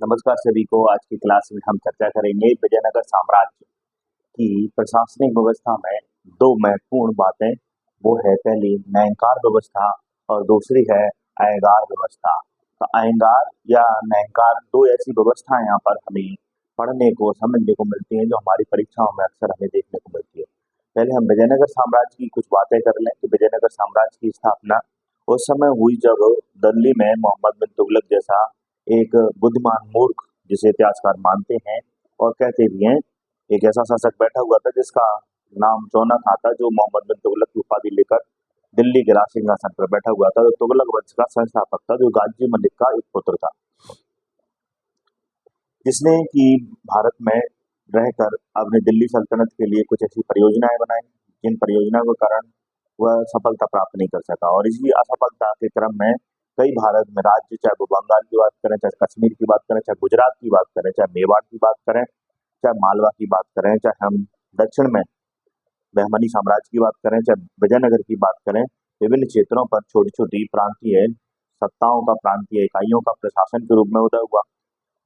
नमस्कार सभी को। आज की क्लास में हम चर्चा करेंगे विजयनगर साम्राज्य की प्रशासनिक व्यवस्था में दो महत्वपूर्ण बातें। वो है पहली न्यायकार व्यवस्था और दूसरी है अयंगार व्यवस्था। तो अयंगार या न्यायकार दो ऐसी व्यवस्थाएं यहाँ पर हमें पढ़ने को समझने को मिलती हैं जो हमारी परीक्षाओं में अक्सर हमें देखने को मिलती है। पहले हम विजयनगर साम्राज्य की कुछ बातें कर लें कि विजयनगर साम्राज्य की स्थापना उस समय हुई जब दिल्ली में मोहम्मद बिन तुगलक जैसा एक बुद्धिमान मूर्ख, जिसे इतिहासकार मानते हैं और कहते भी हैं, एक ऐसा शासक बैठा हुआ था जिसका नाम चौना था, जो मोहम्मद बिन तुगलक की उपाधि लेकर दिल्ली के राज सिंहासन पर बैठा हुआ था। जो तुगलक वंश का संस्थापक था, जो गाजी मलिक का एक पुत्र था, जिसने कि भारत में रहकर अपनी दिल्ली सल्तनत के लिए कुछ ऐसी परियोजनाएं बनाई जिन परियोजनाओं के कारण वह सफलता प्राप्त नहीं कर सका। और इसी असफलता के क्रम में कई भारत में राज्य, चाहे वो बंगाल की बात करें, चाहे कश्मीर की बात करें, चाहे गुजरात की बात करें, चाहे मेवाड़ की बात करें, चाहे मालवा की बात करें, चाहे हम दक्षिण में बहमनी साम्राज्य की बात करें, चाहे विजयनगर की बात करें, विभिन्न क्षेत्रों पर छोटी छोटी प्रांतीय सत्ताओं का, प्रांतीय इकाइयों का प्रशासन के रूप में उदय हुआ।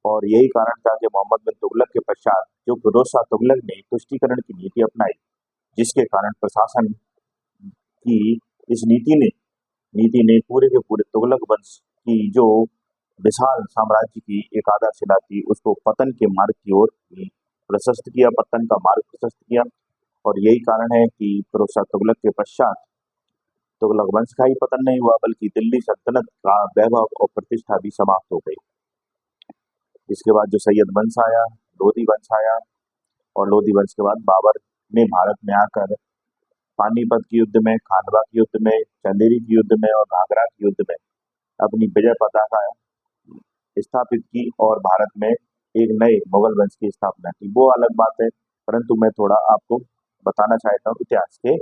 और यही कारण था कि मोहम्मद बिन तुगलक के पश्चात जो फिरोज शाह तुगलक ने तुष्टीकरण की नीति अपनाई, जिसके कारण प्रशासन की इस नीति ने पूरे के पूरे तुगलक वंश की जो विशाल साम्राज्य की एक आधारशिला थी, उसको पतन के मार्ग की ओर ही प्रशस्त किया, पतन का मार्ग प्रशस्त किया। और यही कारण है कि फिरोज शाह तुगलक के पश्चात तुगलक वंश का ही पतन नहीं हुआ, बल्कि दिल्ली सल्तनत का वैभव और प्रतिष्ठा भी समाप्त हो गई। इसके बाद जो सैयद वंश आया, लोधी वंश आया, और लोधी वंश के बाद बाबर ने भारत में आकर पानीपत के युद्ध में, खानवा के युद्ध में, चंदेरी के युद्ध में और घाघरा के युद्ध में अपनी विजय पताका स्थापित की और भारत में एक नए मुगल वंश की स्थापना की। वो अलग बात है, परंतु मैं थोड़ा आपको बताना चाहता हूँ इतिहास के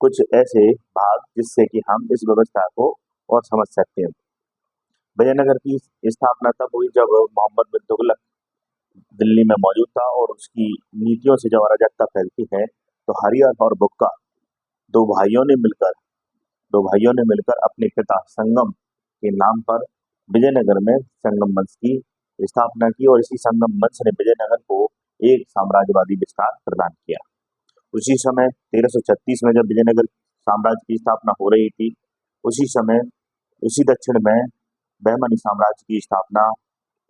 कुछ ऐसे भाग जिससे कि हम इस व्यवस्था को और समझ सकते हैं। विजयनगर की स्थापना तब हुई जब मोहम्मद बिन तुगलक दिल्ली में मौजूद था और उसकी नीतियों से जब अराजकता फैलती है, तो हरिहर और बुक्का दो भाइयों ने मिलकर अपने पिता संगम के नाम पर विजयनगर में संगम वंश की स्थापना की। और इसी संगम वंश ने विजयनगर को एक साम्राज्यवादी विस्तार प्रदान किया। उसी समय 1336 में जब विजयनगर साम्राज्य की स्थापना हो रही थी, उसी समय उसी दक्षिण में बहमनी साम्राज्य की स्थापना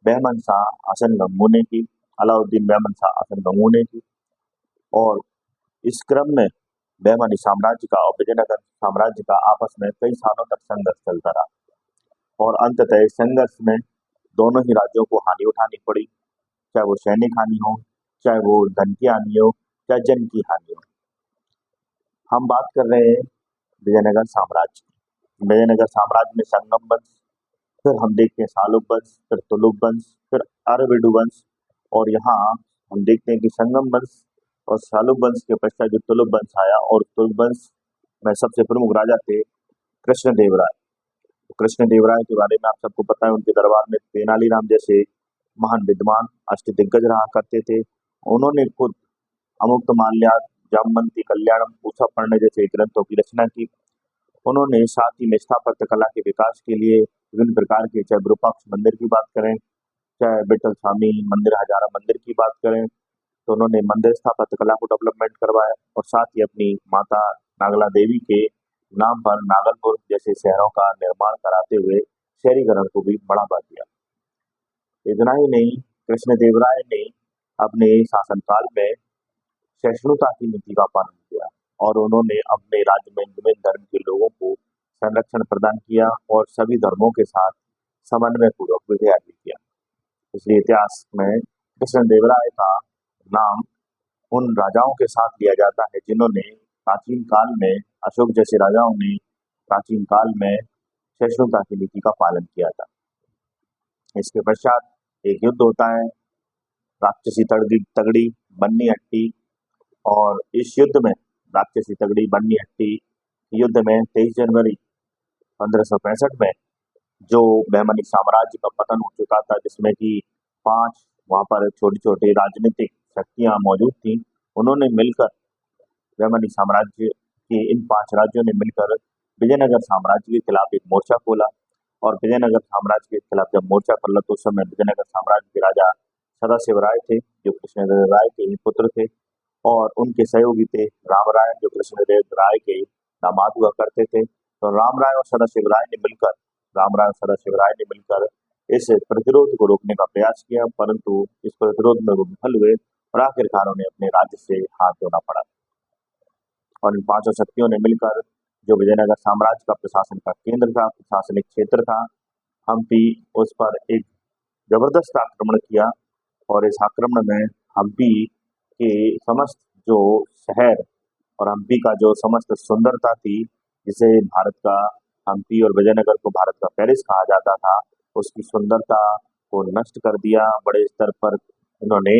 बहमन शाह हसन गंगू ने की, अलाउद्दीन बहमन शाह हसन गंगू ने की। और इस क्रम में बहमनी साम्राज्य का और विजयनगर साम्राज्य का आपस में कई सालों तक संघर्ष चलता रहा, और अंततः इस संघर्ष में दोनों ही राज्यों को हानि उठानी पड़ी, चाहे वो सैनिक हानि हो, चाहे वो धन की हानि हो, चाहे जन की हानि हो। हम बात कर रहे हैं विजयनगर साम्राज्य की। विजयनगर साम्राज्य में संगम वंश, फिर हम देखते हैं सालुक वंश, फिर तुलुक वंश, फिर अरविडु वंश, और यहाँ हम देखते हैं कि संगम वंश और सालुक वंश के पश्चात जो तुलुक वंश आया, और तुलुक वंश में सबसे प्रमुख राजा थे कृष्णदेवराय। कृष्णदेवराय के बारे में आप सबको पता है, उनके दरबार में तेनालीराम जैसे महान विद्वान अष्टदिग्गज रहा करते थे। उन्होंने खुद अमुक्तमाल्या, जामवंती कल्याणम, पूसा पढ़ने जैसे ग्रंथों की रचना की। उन्होंने साथ ही में स्थापत्य कला के विकास के लिए विभिन्न प्रकार के, चाहे विरूपाक्ष मंदिर की बात करें, चाहे विठल स्वामी मंदिर, हजारा मंदिर की बात करें, तो उन्होंने मंदिर स्थापत्य कला को डेवलपमेंट करवाया। और साथ ही अपनी माता नागला देवी के नाम पर नागलपुर जैसे शहरों का निर्माण कराते हुए शहरीकरण को भी बढ़ावा दिया। इतना ही नहीं, कृष्णदेवराय ने अपने शासनकाल में सहिष्णुता की नीति का पालन किया, और उन्होंने अपने राज्य में विभिन्न धर्म के लोगों को संरक्षण प्रदान किया और सभी धर्मों के साथ समन्वय पूर्वक व्यवहार भी किया। इसलिए इतिहास में कृष्णदेवराय का नाम उन राजाओं के साथ लिया जाता है जिन्होंने प्राचीन काल में, अशोक जैसे राजाओं ने प्राचीन काल में सहिष्णुता की नीति का पालन किया था। इसके पश्चात एक युद्ध होता है, राक्षसी तगड़ी बन्नी हट्टी। और इस युद्ध में, राक्षसी तगड़ी बन्नी हट्टी युद्ध में 23 जनवरी 1565 में जो बहमनी साम्राज्य का पतन हो चुका था, जिसमें कि 5 वहां पर छोटी छोटी राजनीतिक शक्तियां मौजूद थी, उन्होंने मिलकर, बहमनी साम्राज्य के इन 5 राज्यों ने मिलकर विजयनगर साम्राज्य के खिलाफ एक मोर्चा खोला। और विजयनगर साम्राज्य के खिलाफ जब मोर्चा खोला तो उस समय विजयनगर साम्राज्य के राजा सदाशिव राय थे, जो कृष्णदेव राय के ही पुत्र थे, और उनके सहयोगी थे राम राय, जो कृष्णदेव राय के दामाद हुआ करते थे। तो राम राय और सदाशिव राय ने मिलकर राम राय और सदाशिव राय ने मिलकर इस प्रतिरोध को रोकने का प्रयास किया, परंतु इस प्रतिरोध में वो विफल हुए और आखिरकार उन्हें अपने राज्य से हाथ धोना पड़ा। और इन पांचों शक्तियों ने मिलकर जो विजयनगर साम्राज्य का प्रशासन का केंद्र था, प्रशासनिक क्षेत्र था हम्पी, उस पर एक जबरदस्त आक्रमण किया। और इस आक्रमण में हम्पी के समस्त जो शहर और हम्पी का जो समस्त सुंदरता थी, जिसे भारत का हम्पी और विजयनगर को भारत का पेरिस कहा जाता था, उसकी सुंदरता को नष्ट कर दिया। बड़े स्तर पर इन्होंने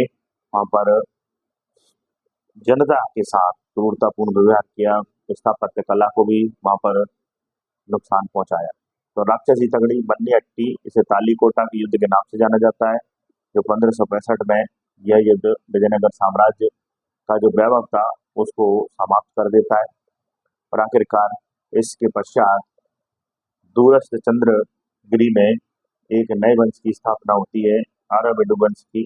वहां पर जनता के साथ क्रूरतापूर्ण व्यवहार किया, स्थापत्य कला को भी वहां पर नुकसान पहुंचाया। तो राक्षसी तगड़ी बन्नी अट्टी, इसे तालीकोटा के युद्ध के नाम से जाना जाता है, जो 1565 में यह युद्ध विजयनगर साम्राज्य का जो वैभव था उसको समाप्त कर देता है। और आखिरकार इसके पश्चात दूरस्थ चंद्रगिरी में एक नए वंश की स्थापना होती है, आर्यभट्ट वंश की,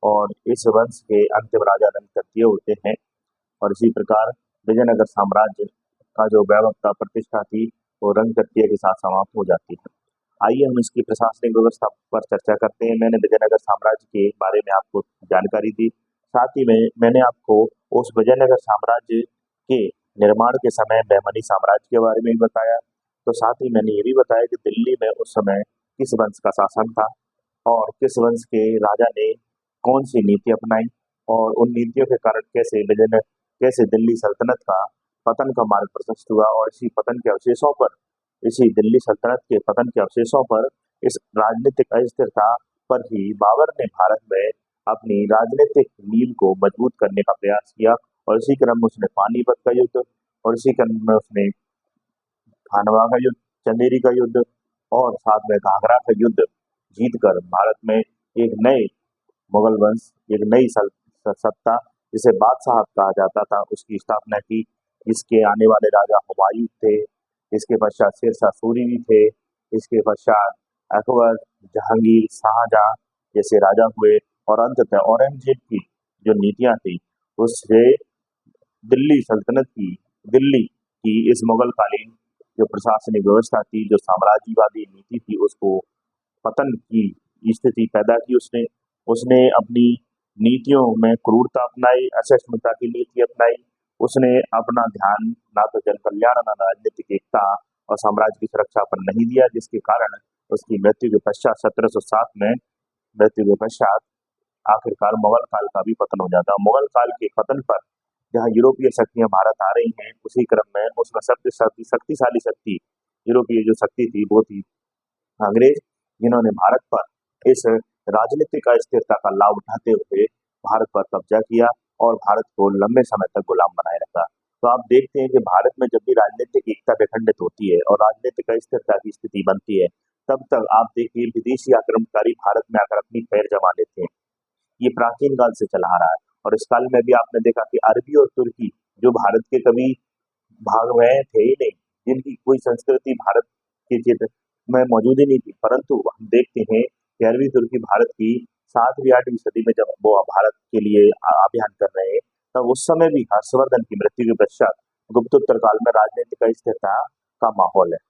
और इस वंश के अंतिम राजा रंगतृतीय होते हैं। और इसी प्रकार विजयनगर साम्राज्य का जो वैभव था, प्रतिष्ठा थी, वो रंगतृतीय के साथ समाप्त हो जाती है। आइए हम इसकी प्रशासनिक व्यवस्था पर चर्चा करते हैं। मैंने विजयनगर साम्राज्य के बारे में आपको जानकारी दी, साथ ही में मैंने आपको उस विजयनगर साम्राज्य के निर्माण के समय बहमनी साम्राज्य के बारे में भी बताया। तो साथ ही मैंने ये भी बताया कि दिल्ली में उस समय किस वंश का शासन था और किस वंश के राजा ने कौन सी नीति अपनाई, और उन नीतियों के कारण कैसे दिल्ली सल्तनत का पतन का मार्ग प्रशस्त हुआ। और इसी दिल्ली सल्तनत के पतन के अवशेषों पर, इस राजनीतिक अस्थिरता पर ही बाबर ने भारत में अपनी राजनीतिक नींव को मजबूत करने का प्रयास किया। और इसी क्रम में उसने पानीपत का युद्ध, और इसी क्रम में उसने खानवा का युद्ध, चंदेरी का युद्ध और साथ में घाघरा का युद्ध जीतकर भारत में एक नए मुगल वंश, एक नई सत्ता, जिसे बादशाह कहा जाता था, उसकी स्थापना की। इसके आने वाले राजा हुमायूं थे, इसके पश्चात शेरशाह सूरी भी थे, इसके पश्चात अकबर, जहांगीर, शाहजहां जैसे राजा हुए, और अंततः औरंगजेब की जो नीतियां थी उससे दिल्ली की इस मुगल कालीन जो प्रशासनिक व्यवस्था थी, जो साम्राज्यवादी नीति थी, उसको पतन की स्थिति पैदा की। उसने उसने अपनी नीतियों में क्रूरता अपनाई, असहिष्णुता की नीति अपनाई। उसने अपना ध्यान ना तो जन कल्याण, ना राजनीतिक एकता और साम्राज्य की सुरक्षा पर नहीं दिया, जिसके कारण उसकी मृत्यु के पश्चात 1707 में मृत्यु के पश्चात आखिरकार मुगल काल का भी पतन हो जाता है। मुगल काल के पतन पर जहाँ यूरोपीय शक्तियां भारत आ रही हैं, उसी क्रम में उसमें सबसे शक्तिशाली शक्ति यूरोपीय जो शक्ति थी वो थी अंग्रेज, जिन्होंने भारत पर इस राजनीतिक अस्थिरता का लाभ उठाते हुए भारत पर कब्जा किया और भारत को लंबे समय तक गुलाम बनाए रखा। तो आप देखते हैं कि भारत में जब भी राजनीतिक एकता विखंडित होती है और राजनीतिक अस्थिरता की स्थिति बनती है, तब तक आप देखिए विदेशी आक्रमणकारी भारत में आकर अपनी पैर जमा लेते हैं। ये प्राचीन काल से चला आ रहा है, और इस काल में भी आपने देखा कि अरबी और तुर्की जो भारत के कभी भाग में थे ही नहीं, जिनकी कोई संस्कृति भारत के क्षेत्र में मौजूद ही नहीं थी, परंतु हम देखते हैं कि अरबी तुर्की भारत की 7वीं 8वीं सदी में जब वो भारत के लिए अभियान कर रहे हैं, तब उस समय भी हर्षवर्धन की मृत्यु के पश्चात गुप्तोत्तर काल में राजनीतिक अस्थिरता का माहौल है।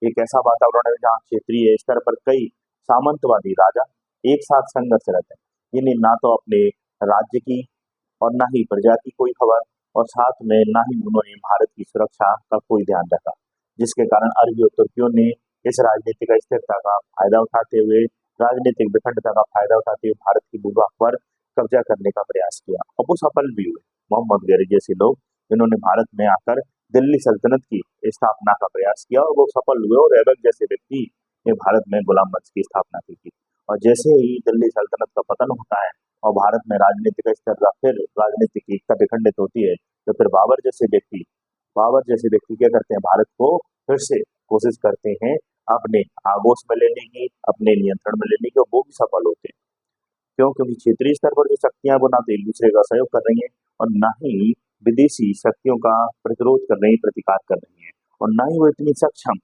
एक ऐसा वातावरण है जहाँ क्षेत्रीय स्तर पर कई सामंतवादी राजा एक साथ संघर्षरत है, जिन्हें ना तो अपने राज्य की और ना ही प्रजा की कोई खबर, और साथ में ना ही उन्होंने भारत की सुरक्षा का कोई ध्यान रखा, जिसके कारण अरबी और तुर्कियों ने इस राजनीतिक अस्थिरता का फायदा उठाते हुए, राजनीतिक विखंडता का फायदा उठाते हुए भारत की भूभाग पर कब्जा करने का प्रयास किया, और वो सफल भी हुए। मोहम्मद गौरी जैसे लोग जिन्होंने भारत में आकर दिल्ली सल्तनत की स्थापना का प्रयास किया, और वो सफल हुए, और ऐबक जैसे व्यक्ति ने भारत में गुलाम वंश की स्थापना की थी। और जैसे ही दिल्ली सल्तनत का पतन होता है और भारत में राजनीतिक स्थिरता, फिर राजनीतिक एकता विखंडित होती है, तो फिर बाबर जैसे व्यक्ति क्या करते हैं, भारत को फिर से कोशिश करते हैं अपने आगोश में लेने की, अपने नियंत्रण में लेने की, और वो भी सफल होते हैं। क्यों? क्योंकि क्षेत्रीय स्तर पर जो शक्तियां वो ना तो एक दूसरे का सहयोग कर रही हैं, और ना ही विदेशी शक्तियों का प्रतिरोध कर रही, प्रतिकार कर रही हैं, और ना ही वो इतनी सक्षम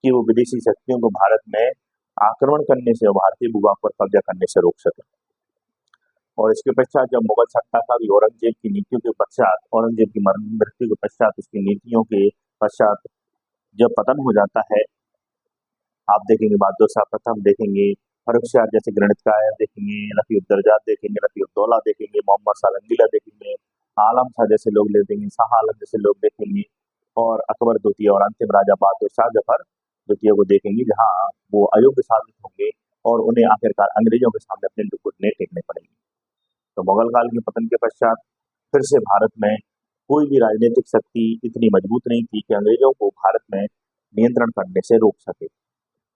कि वो विदेशी शक्तियों को भारत में आक्रमण करने से और भारतीय भूभाग पर कब्जा करने से रोक सके। और इसके पश्चात जब मुगल सत्ता का भी औरंगजेब की नीतियों के पश्चात, औरंगजेब की मृत्यु के पश्चात, उसकी नीतियों के पश्चात जब पतन हो जाता है, आप देखेंगे बहादुर शाह प्रथम देखेंगे, फर्रुखसियार जैसे गणितकार देखेंगे, रफीउद्दर्जा देखेंगे, रफीउद्दौला देखेंगे, मोहम्मद सालंगीला देखेंगे, आलम शाह जैसे लोग देखेंगे, शाह आलम जैसे लोग देखेंगे, और अकबर द्वितीय और अंतिम राजा बहादुर शाह जफर द्वितीय को देखेंगे, जहाँ वो अयोग्य साबित होंगे और उन्हें आखिरकार अंग्रेजों के सामने अपने घुटने टेकने पड़ेंगे। तो मुगल काल के पतन के पश्चात फिर से भारत में कोई भी राजनीतिक शक्ति इतनी मजबूत नहीं थी कि अंग्रेजों को भारत में नियंत्रण करने से रोक सके।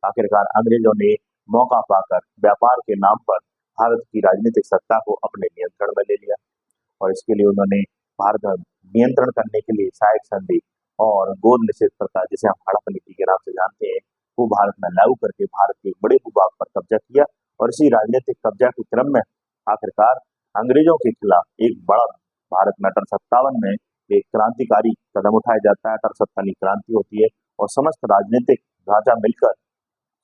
आखिरकार अंग्रेजों ने मौका पाकर व्यापार के नाम पर भारत की राजनीतिक सत्ता को अपने नियंत्रण में ले लिया, और इसके लिए उन्होंने भारत में नियंत्रण करने के लिए सहायक संधि और गोद निषेध प्रथा, जिसे हम हड़प नीति के नाम से जानते हैं, वो भारत में लागू करके भारत के एक बड़े भूभाग पर कब्जा किया। और इसी राजनीतिक कब्जा के क्रम में आखिरकार अंग्रेजों के खिलाफ एक बड़ा भारत में 1857 में एक क्रांतिकारी कदम उठाया जाता है। 1857 क्रांति होती है और समस्त राजनीतिक ढांचा मिलकर,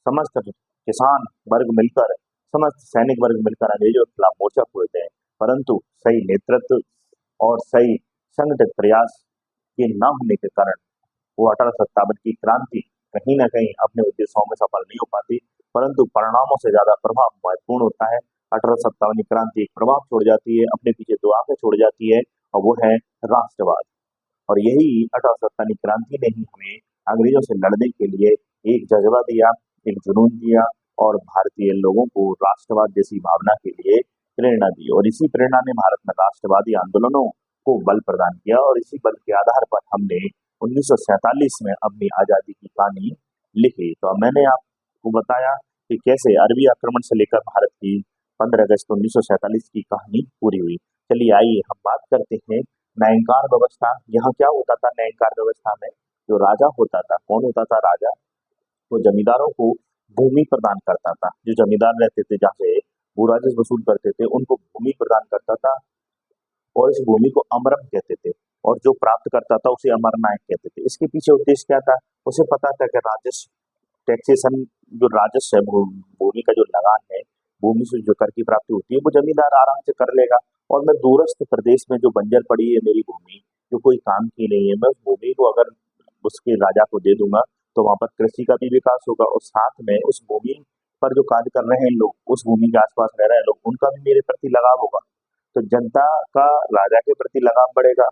समस्त किसान वर्ग मिलकर, समस्त सैनिक वर्ग मिलकर अंग्रेजों के खिलाफ मोर्चा खोलते हैं, परंतु सही नेतृत्व और सही संगठित प्रयास के न होने के कारण वो 1857 की क्रांति कहीं न कहीं अपने उद्देश्यों में सफल नहीं हो पाती, परंतु परिणामों से ज्यादा प्रभाव महत्वपूर्ण होता है। 1857 क्रांति एक प्रभाव छोड़ जाती है, अपने पीछे दो आंखें छोड़ जाती है, और वो है राष्ट्रवाद। और यही 1857 क्रांति ने ही हमें अंग्रेजों से लड़ने के लिए एक जज्बा दिया, एक जुनून दिया, और भारतीय लोगों को राष्ट्रवाद जैसी भावना के लिए प्रेरणा दी। और इसी प्रेरणा ने भारत में राष्ट्रवादी आंदोलनों को बल प्रदान किया, और इसी बल के आधार पर हमने 1947 में अपनी आजादी की कहानी लिखी। तो अब मैंने आपको बताया कि कैसे अरबी आक्रमण से लेकर भारत की 15 अगस्त 1947 की कहानी पूरी हुई। चलिए आइए हम बात करते हैं न्यायकार व्यवस्था। यहाँ क्या होता था न्यायकार व्यवस्था में? जो राजा होता था, कौन होता था राजा? तो जमींदारों को भूमि प्रदान करता था। जो जमींदार रहते थे, जहाँ से वो राजस्व वसूल करते थे, उनको भूमि प्रदान करता था, और इस भूमि को अमरम कहते थे, और जो प्राप्त करता था उसे अमरनायक कहते थे। इसके पीछे उद्देश्य क्या था? उसे पता था कि राजस्व, टैक्सेशन, जो राजस्व है, भूमि का जो लगान है, भूमि से जो कर की प्राप्ति होती है, वो जमींदार आराम से कर लेगा। और मैं दूरस्थ प्रदेश में जो बंजर पड़ी है मेरी भूमि, जो कोई काम की नहीं है, मैं उस भूमि को अगर उसके राजा को दे दूंगा, तो वहां पर कृषि का भी विकास होगा, और साथ में उस भूमि पर जो कार्य कर रहे हैं लोग, उस भूमि के आसपास रह रहे हैं लोग, उनका भी मेरे प्रति लगाव होगा। तो जनता का राजा के प्रति लगाव बढ़ेगा,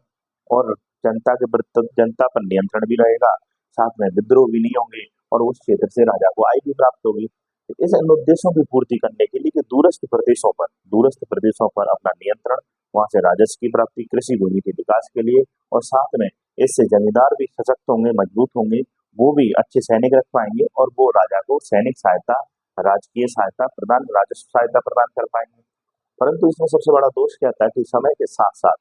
और जनता पर नियंत्रण भी रहेगा, साथ में विद्रोह भी नहीं होंगे, और उस क्षेत्र से राजा को आय भी प्राप्त होगी। तो इस उद्देश्यों की पूर्ति करने के लिए कि दूरस्थ प्रदेशों पर अपना नियंत्रण, वहां से राजस्व की प्राप्ति, कृषि भूमि के विकास के लिए, और साथ में इससे जमींदार भी सशक्त होंगे, मजबूत होंगे, वो भी अच्छे सैनिक रख पाएंगे, और वो राजा को सैनिक सहायता, राजकीय सहायता प्रदान, राजस्व सहायता प्रदान कर पाएंगे। परंतु इसमें सबसे बड़ा दोष क्या था कि समय के साथ साथ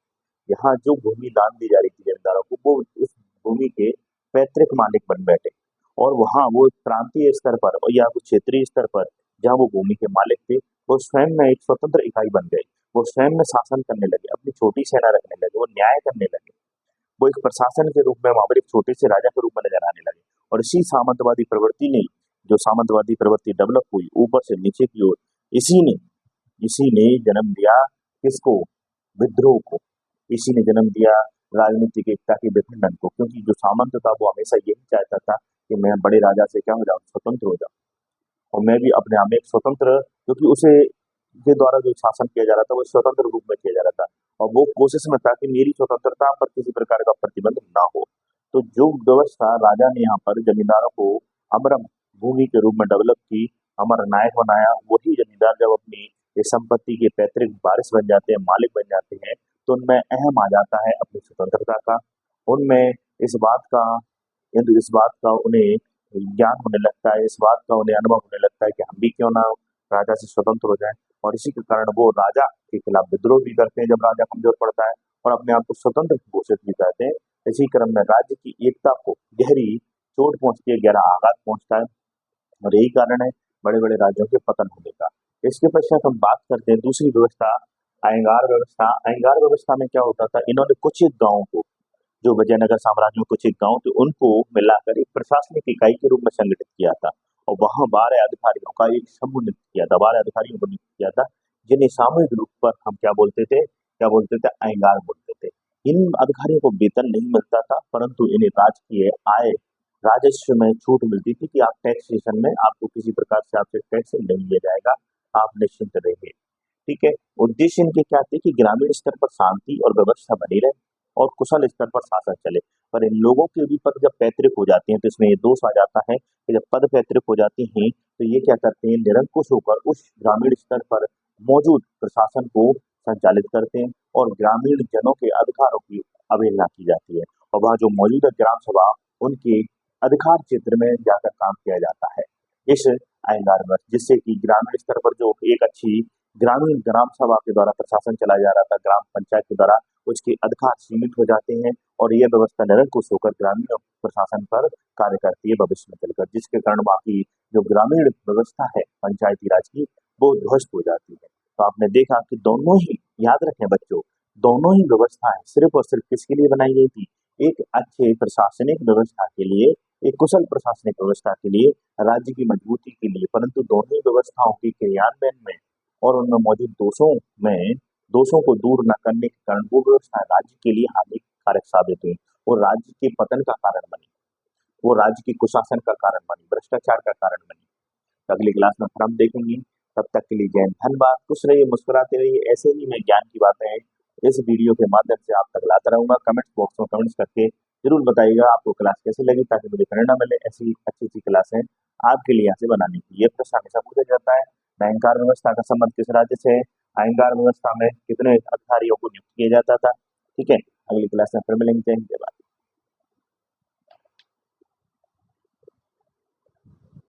यहाँ जो भूमि दान दी जा रही थी जमींदारों को, वो उस भूमि के पैतृक मालिक बन बैठे, और वहाँ वो प्रांतीय स्तर पर या वो क्षेत्रीय स्तर पर जहाँ वो भूमि के मालिक थे, वो स्वयं में एक स्वतंत्र इकाई बन गए। वो स्वयं में शासन करने लगे, अपनी छोटी सेना रखने लगे, वो न्याय करने लगे, वो एक प्रशासन के रूप में वहां पर एक छोटे से राजा के रूप में नजर आने लगे। और इसी सामंतवादी प्रवृत्ति ने, जो सामंतवादी प्रवृत्ति डेवलप हुई ऊपर से नीचे की ओर, इसी ने जन्म दिया किसको? विद्रोह को। इसी ने जन्म दिया राजनीतिक एकता के विखंडन को, क्योंकि जो सामंत था वो हमेशा यही चाहता था कि मैं बड़े राजा से क्या हो जाऊं? स्वतंत्र हो जाऊं, और मैं भी अपने आप में एक स्वतंत्र, क्योंकि उसे के द्वारा जो शासन किया जा रहा था वो स्वतंत्र रूप में किया जा रहा था, और वो कोशिश में था कि मेरी स्वतंत्रता पर किसी प्रकार का प्रतिबंध ना हो। तो जो व्यवस्था राजा ने यहाँ पर जमींदारों को अमरम भूमि के रूप में डेवलप की, अमर नायक बनाया, वही जमींदार जब अपनी इस संपत्ति के पैतृक वारिस बन जाते हैं, मालिक बन जाते हैं, तो उनमें अहम आ जाता है अपनी स्वतंत्रता का। उनमें इस बात का उन्हें ज्ञान होने लगता है, इस बात का उन्हें अनुभव होने लगता है कि हम भी क्यों ना राजा से स्वतंत्र हो जाएं। और इसी के कारण वो राजा के खिलाफ विद्रोह भी करते हैं जब राजा कमजोर पड़ता है, और अपने आप को स्वतंत्र घोषित भी करते हैं। इसी क्रम में राज्य की एकता को गहरी चोट पहुंचती है, गहरा आघात पहुंचता है, और यही कारण है बड़े बड़े राज्यों के पतन होने का। इसके पश्चात हम बात करते हैं दूसरी व्यवस्था, अयंगार व्यवस्था। अयंगार व्यवस्था में क्या होता था? इन्होंने कुछ एक गांवों को जो विजयनगर साम्राज्य में कुछ एक गांव थे उनको मिलाकर एक प्रशासनिक इकाई के रूप में संगठित किया था। और वहां 12 अधिकारियों का एक समूह नियुक्त किया था, 12 अधिकारियों को नियुक्त किया था, जिन्हें सामूहिक रूप पर हम क्या बोलते थे, अहंगार बोलते थे। इन अधिकारियों को वेतन नहीं मिलता था, परंतु इन्हें राजकीय आय राजस्व में छूट मिलती थी कि आप टैक्सेशन में आपको किसी प्रकार से आपसे टैक्स नहीं लिया जाएगा, आप निश्चिंत रहिए। ठीक है। उद्देश्य इनके क्या थे कि ग्रामीण स्तर पर शांति और व्यवस्था बनी रहे और कुशल स्तर पर शासन चले। पर इन लोगों के भी पद जब पैतृक हो जाते हैं तो इसमें ये दोष आ जाता है कि जब पद पैतृक हो जाती हैं तो ये क्या करते हैं, निरंकुश होकर उस ग्रामीण स्तर पर मौजूद प्रशासन को संचालित करते हैं और ग्रामीण जनों के अधिकारों की अवहेलना की जाती है। और वह जो मौजूदा ग्राम सभा उनके अधिकार क्षेत्र में जाकर काम किया जाता है इस अहंगार वर्ष, जिससे कि ग्रामीण स्तर पर जो एक अच्छी ग्रामीण ग्राम सभा के द्वारा प्रशासन चलाया जा रहा था, ग्राम पंचायत के द्वारा उसके अधिकार सीमित हो जाते हैं और यह व्यवस्था निरंकुश होकर ग्रामीण प्रशासन पर कार्य करती है भविष्य में चलकर, जिसके कारण बाकी जो ग्रामीण व्यवस्था है पंचायती राज की वो ध्वस्त हो जाती है। तो आपने देखा कि दोनों ही, याद रखें बच्चों, दोनों ही व्यवस्थाएं सिर्फ और सिर्फ किसके लिए बनाई गई थी, एक अच्छे प्रशासनिक व्यवस्था के लिए, एक कुशल प्रशासनिक व्यवस्था के लिए, राज्य की मजबूती के लिए। परंतु दोनों ही व्यवस्थाओं के क्रियान्वयन में और उनमें मौजूद दोषों को दूर न करने के कारण वो व्यवस्था राज्य के लिए हानिकारक साबित हुई और राज्य के पतन का कारण बनी, वो राज्य की कुशासन का कारण बनी, भ्रष्टाचार का कारण बनी। तो अगली क्लास में फिर हम देखेंगे। तब तक के लिए जय हिंद, धन्यवाद, खुश रहिए, मुस्कुराते रहिए। ऐसे ही मैं ज्ञान की बातें इस वीडियो के माध्यम से आप तक लाता रहूंगा। कमेंट बॉक्स में कमेंट्स करके जरूर बताइएगा आपको क्लास कैसे लगी, ताकि मुझे प्रेरणा मिले ऐसी अच्छी अच्छी क्लासें आपके लिए यहाँ से बनाने की। ये प्रश्न हमेशा पूछा जाता है, अहंकार व्यवस्था का संबंध किस राज्य से है, अहंकार व्यवस्था में कितने अधिकारियों को नियुक्त किया जाता था। ठीक है, अगली क्लास में फिर मिलेंगे। जय हिंद, जय भारत।